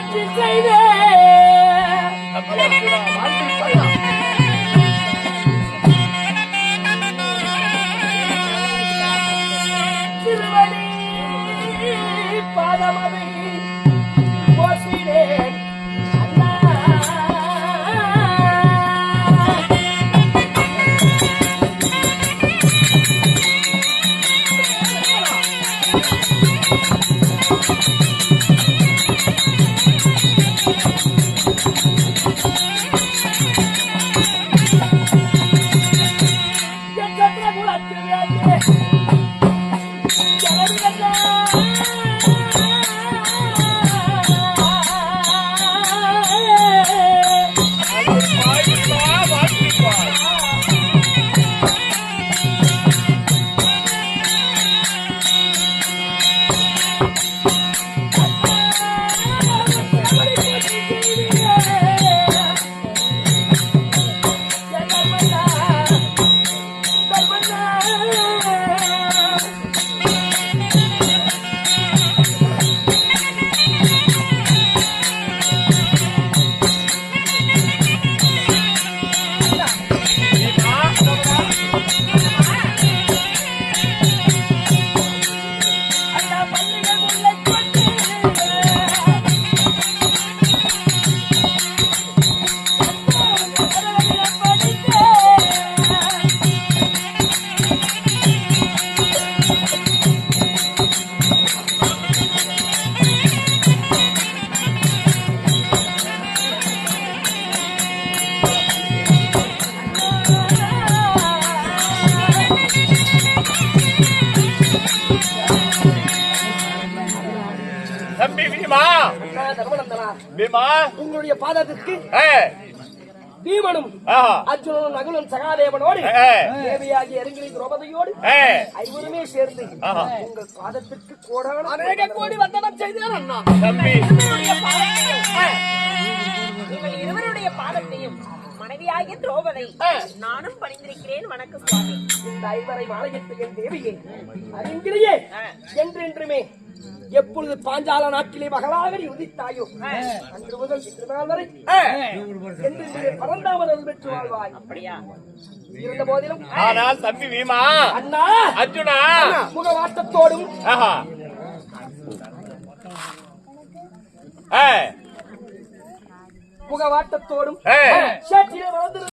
காட்சி செய்தே திருவடி பாதமதை போற்றினேன் அண்ணா. உங்களுடைய பாதத்திற்கு பீமனும் அர்ஜுனனும் நகுலும் சகாதேவனோடு தேவியாகி அருங்கிரி திரௌபதியோடு ஐவருமே சேர்ந்து உங்கள் பாதத்திற்கு கோடான அநேக கோடி வந்தனம் செய்தார் அண்ணா. இருவருடைய பாதத்தையும் மனைவியாகிய திரௌபதி நானும் பணிந்திருக்கிறேன். வணக்கம் சுவாமி. இந்த ஐவரை மாலையிட்டு என் தேவியே அருங்கிரியே என்றென்றுமே எப்பொழுது பாஞ்சால நாட்டிலே மகளாக உதித்தாயோ அன்று முதல் இன்று நாள் வரை என்று பரந்தாமன் பெற்று வாழ்வாய். அப்படியா? இருந்த போதிலும் ஆனால் தம்பி வீமா அண்ணா அர்ஜுனா முகவாட்டத்தோடும் முகவாட்டத்தோடும் சேற்றிலே வளர்ந்து